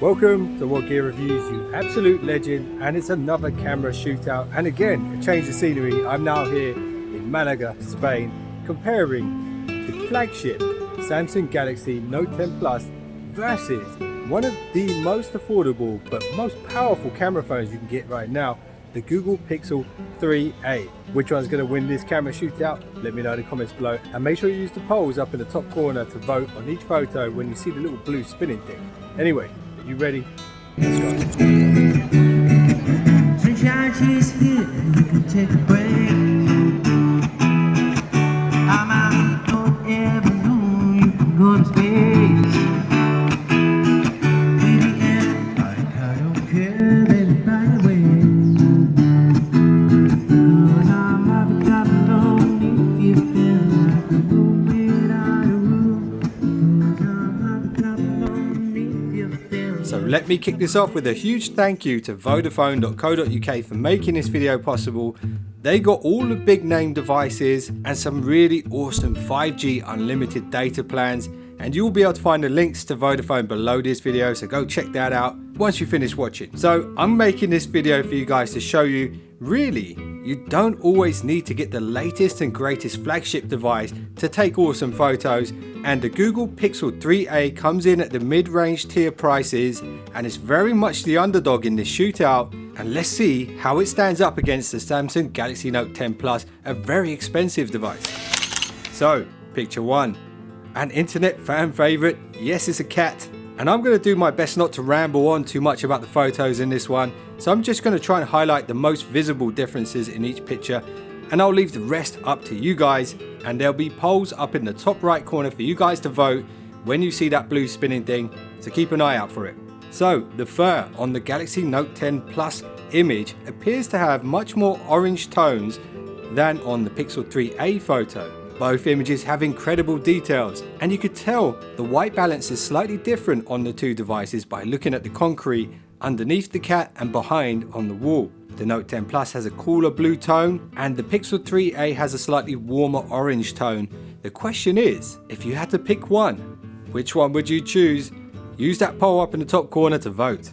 Welcome to What Gear Reviews, you absolute legend, and it's another camera shootout, and again, a change of scenery. I'm now here in Malaga, Spain, comparing the flagship Samsung Galaxy Note 10 Plus versus one of the most affordable but most powerful camera phones you can get right now, the Google Pixel 3a. Which one's going to win this camera shootout? Let me know in the comments below, and make sure you use the polls up in the top corner to vote on each photo when you see the little blue spinning thing. Anyway, you ready? Let's go. Sunshine, she's here, you can take a break. I'm out, don't ever know you can go to space. In the end, I don't care that it right away. Cause I'm having dropping on if you feel like a room without a roof. Cause I'm having dropping on if you feel. So let me kick this off with a huge thank you to Vodafone.co.uk for making this video possible. They got all the big name devices and some really awesome 5G unlimited data plans, and you'll be able to find the links to Vodafone below this video, so go check that out once you finish watching. So I'm making this video for you guys to show you, really, you don't always need to get the latest and greatest flagship device to take awesome photos, and the Google Pixel 3a comes in at the mid-range tier prices and is very much the underdog in this shootout. And let's see how it stands up against the Samsung Galaxy Note 10 Plus, a very expensive device. So, picture one, an internet fan favorite, yes, it's a cat. And I'm going to do my best not to ramble on too much about the photos in this one, so I'm just going to try and highlight the most visible differences in each picture, and I'll leave the rest up to you guys, and there'll be polls up in the top right corner for you guys to vote when you see that blue spinning thing, so keep an eye out for it. So, the fur on the Galaxy Note 10 Plus image appears to have much more orange tones than on the Pixel 3a photo. Both images have incredible details, and you could tell the white balance is slightly different on the two devices by looking at the concrete underneath the cat and behind on the wall. The Note 10 Plus has a cooler blue tone, and the Pixel 3a has a slightly warmer orange tone. The question is, if you had to pick one, which one would you choose? Use that poll up in the top corner to vote.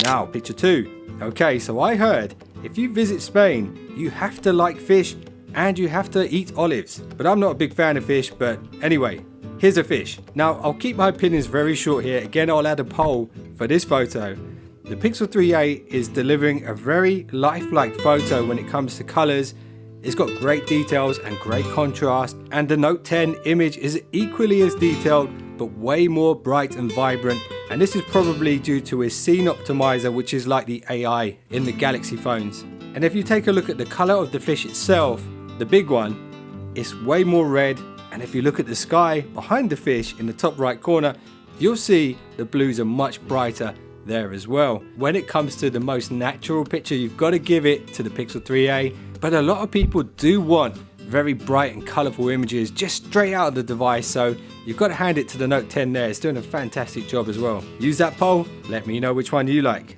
Now, picture two. Okay, so I heard if you visit Spain, you have to like fish and you have to eat olives. But I'm not a big fan of fish, but anyway, here's a fish. Now, I'll keep my opinions very short here. Again, I'll add a poll for this photo. The Pixel 3a is delivering a very lifelike photo when it comes to colors. It's got great details and great contrast, and the Note 10 image is equally as detailed but way more bright and vibrant, and this is probably due to its scene optimizer, which is like the AI in the Galaxy phones. And if you take a look at the color of the fish itself, the big one, it's way more red, and if you look at the sky behind the fish in the top right corner, you'll see the blues are much brighter there as well. When it comes to the most natural picture, you've got to give it to the Pixel 3a, but a lot of people do want very bright and colorful images just straight out of the device, so you've got to hand it to the Note 10 there. It's doing a fantastic job as well. Use that poll, let me know which one you like.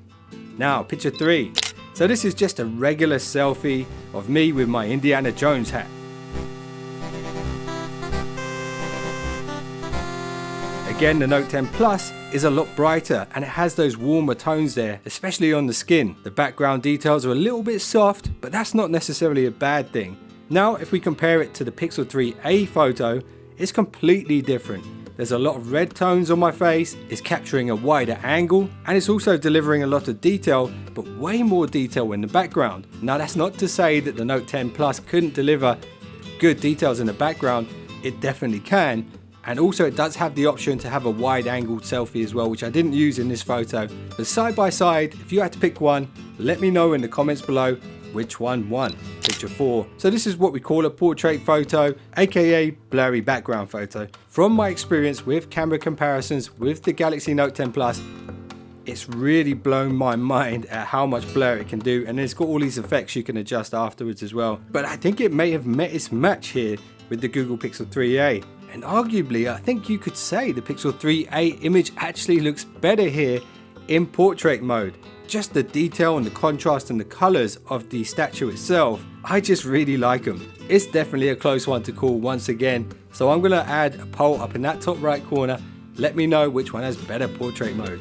Now, picture three. So this is just a regular selfie of me with my Indiana Jones hat. Again, the Note 10 Plus is a lot brighter and it has those warmer tones there, especially on the skin. The background details are a little bit soft, but that's not necessarily a bad thing. Now, if we compare it to the Pixel 3a photo, it's completely different. There's a lot of red tones on my face, it's capturing a wider angle, and it's also delivering a lot of detail, but way more detail in the background. Now, that's not to say that the Note 10 Plus couldn't deliver good details in the background. It definitely can. And also it does have the option to have a wide angled selfie as well, which I didn't use in this photo. But side by side, if you had to pick one, let me know in the comments below which one won. Picture four. So this is what we call a portrait photo, aka blurry background photo. From my experience with camera comparisons with the Galaxy Note 10 Plus, it's really blown my mind at how much blur it can do, and it's got all these effects you can adjust afterwards as well. But I think it may have met its match here with the Google Pixel 3a. And arguably, I think you could say the Pixel 3a image actually looks better here in portrait mode. Just the detail and the contrast and the colors of the statue itself, I just really like them. It's definitely a close one to call once again, so I'm going to add a poll up in that top right corner Let me know which one has better portrait mode.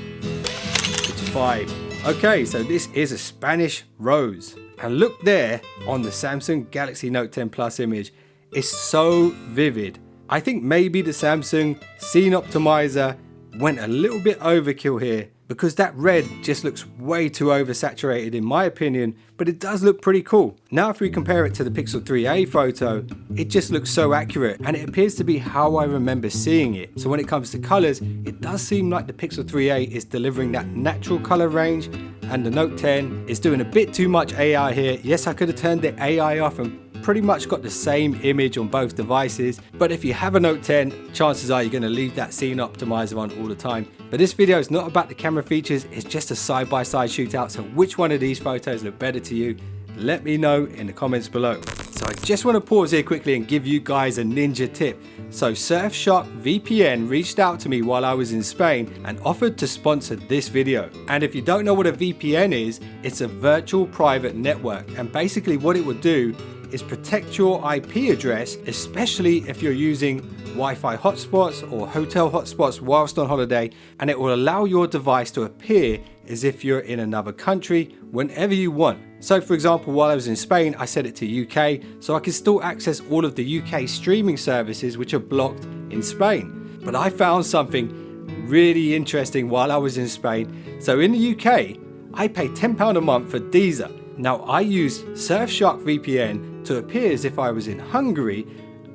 Picture 5. Okay, so this is a Spanish rose. And look there on the Samsung Galaxy Note 10 Plus image. It's so vivid. I think maybe the Samsung Scene Optimizer went a little bit overkill here, because that red just looks way too oversaturated in my opinion, but it does look pretty cool. Now if we compare it to the Pixel 3a photo, it just looks so accurate and it appears to be how I remember seeing it. So when it comes to colors, it does seem like the Pixel 3a is delivering that natural color range, and the Note 10 is doing a bit too much AI here. Yes, I could have turned the AI off and pretty much got the same image on both devices, but if you have a Note 10, chances are you're going to leave that Scene Optimizer on all the time. But this video is not about the camera features, it's just a side-by-side shootout, so which one of these photos look better to you? Let me know in the comments below. So I just want to pause here quickly and give you guys a ninja tip. So Surfshark VPN reached out to me while I was in Spain and offered to sponsor this video. And if you don't know what a VPN is, it's a virtual private network, and basically what it will do is protect your IP address, especially if you're using Wi-Fi hotspots or hotel hotspots whilst on holiday, and it will allow your device to appear as if you're in another country whenever you want. So for example, while I was in Spain, I set it to UK, so I can still access all of the UK streaming services which are blocked in Spain. But I found something really interesting while I was in Spain. So in the UK, I pay £10 a month for Deezer. Now I use Surfshark VPN to appear as if I was in Hungary,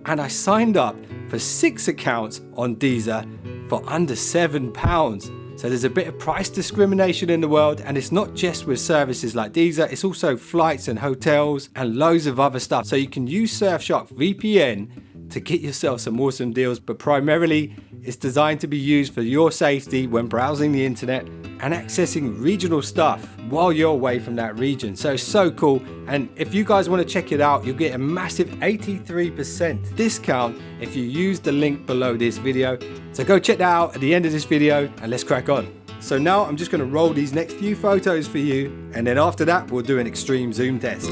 and I signed up for 6 accounts on Deezer for under £7. So there's a bit of price discrimination in the world, and it's not just with services like Deezer, it's also flights and hotels and loads of other stuff. So you can use Surfshark VPN to get yourself some awesome deals, but primarily it's designed to be used for your safety when browsing the internet and accessing regional stuff while you're away from that region. So it's so cool, and if you guys want to check it out, you'll get a massive 83% discount if you use the link below this video. So go check that out at the end of this video and let's crack on. So now I'm just going to roll these next few photos for you, and then after that we'll do an extreme zoom test.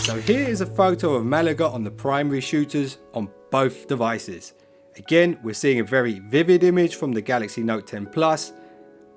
So here is a photo of Malaga on the primary shooters on both devices. Again, we're seeing a very vivid image from the Galaxy Note 10 Plus,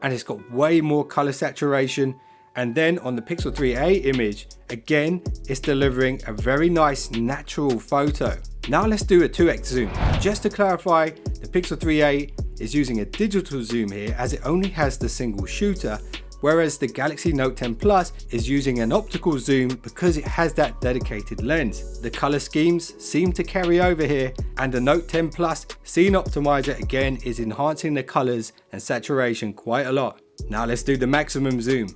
and it's got way more color saturation. And then on the Pixel 3a image, again, it's delivering a very nice natural photo. Now let's do a 2x zoom. Just to clarify, the Pixel 3a is using a digital zoom here as it only has the single shooter, whereas the Galaxy Note 10 Plus is using an optical zoom because it has that dedicated lens. The color schemes seem to carry over here, and the Note 10 Plus Scene Optimizer again is enhancing the colors and saturation quite a lot. Now let's do the maximum zoom.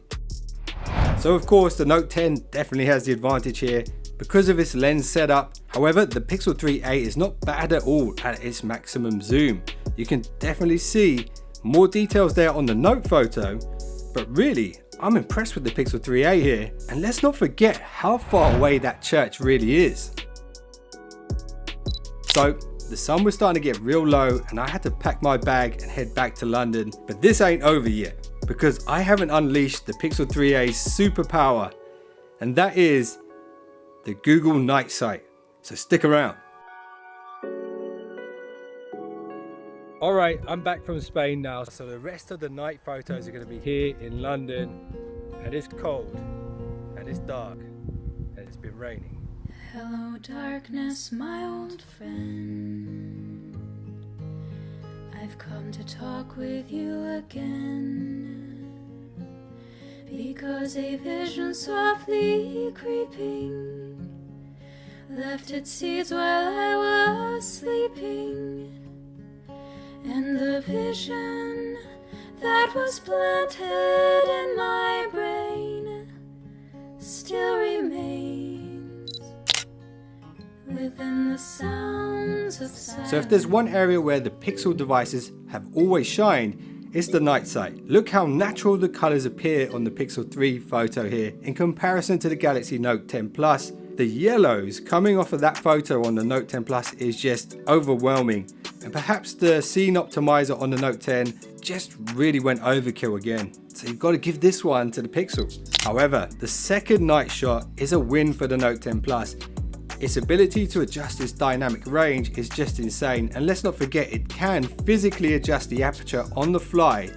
So of course the Note 10 definitely has the advantage here because of its lens setup. However, the Pixel 3a is not bad at all at its maximum zoom. You can definitely see more details there on the Note photo, but really I'm impressed with the Pixel 3a here. And let's not forget how far away that church really is. So the sun was starting to get real low and I had to pack my bag and head back to London, but this ain't over yet because I haven't unleashed the Pixel 3a's superpower, and that is the Google Night Sight. So stick around. Alright, I'm back from Spain now, so the rest of the night photos are going to be here in London, and it's cold, and it's dark, and it's been raining. Hello darkness, my old friend, I've come to talk with you again, because a vision softly creeping left its seeds while I was sleeping. And the vision that was planted in my brain still remains within the sounds of silence. So if there's one area where the Pixel devices have always shined, it's the night sight. Look how natural the colors appear on the Pixel 3 photo here in comparison to the Galaxy Note 10 Plus. The yellows coming off of that photo on the Note 10 Plus is just overwhelming, and perhaps the scene optimizer on the Note 10 just really went overkill again. So you've got to give this one to the Pixel. However, the second night shot is a win for the Note 10 Plus. Its ability to adjust its dynamic range is just insane, and let's not forget it can physically adjust the aperture on the fly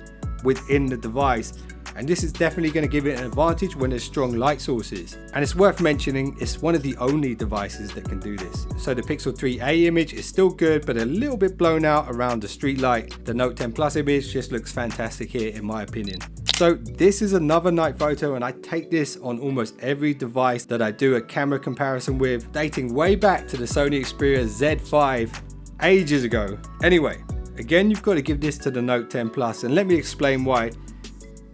within the device, and this is definitely going to give it an advantage when there's strong light sources. And it's worth mentioning it's one of the only devices that can do this. So the Pixel 3a image is still good, but a little bit blown out around the Streetlight. The Note 10 Plus image just looks fantastic here in my opinion. So this is another night photo, and I take this on almost every device that I do a camera comparison with, dating way back to the Sony Xperia Z5 ages ago. Anyway, again, you've got to give this to the Note 10 Plus, and let me explain why.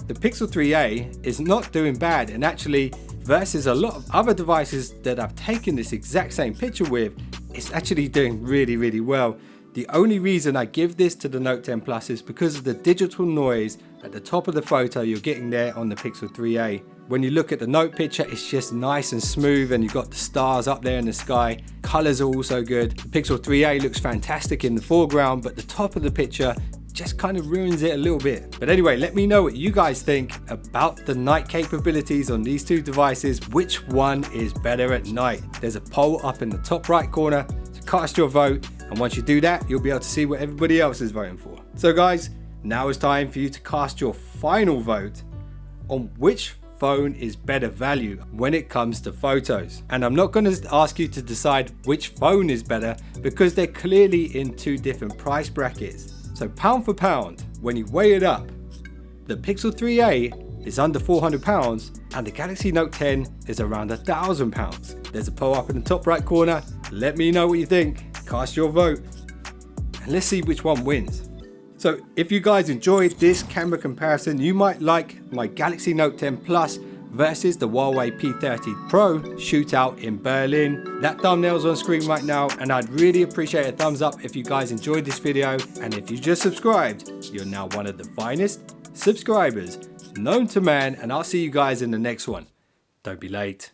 The Pixel 3a is not doing bad, and actually versus a lot of other devices that I've taken this exact same picture with, it's actually doing really well. The only reason I give this to the Note 10 Plus is because of the digital noise at the top of the photo you're getting there on the Pixel 3a. When you look at the Note picture, it's just nice and smooth, and you've got the stars up there in the sky. Colors are also good. The Pixel 3a looks fantastic in the foreground, but the top of the picture just kind of ruins it a little bit. But anyway, let me know what you guys think about the night capabilities on these two devices. Which one is better at night? There's a poll up in the top right corner to cast your vote, and once you do that, you'll be able to see what everybody else is voting for. So guys, now it's time for you to cast your final vote on which phone is better value when it comes to photos. And I'm not going to ask you to decide which phone is better, because they're clearly in two different price brackets. So pound for pound, when you weigh it up, the Pixel 3a is under £400 and the Galaxy Note 10 is around £1,000. There's a poll up in the top right corner. Let me know what you think. Cast your vote and let's see which one wins. So if you guys enjoyed this camera comparison, you might like my Galaxy Note 10 Plus versus the Huawei P30 Pro shootout in Berlin. That thumbnail's on screen right now, and I'd really appreciate a thumbs up if you guys enjoyed this video. And if you just subscribed, you're now one of the finest subscribers known to man, and I'll see you guys in the next one. Don't be late.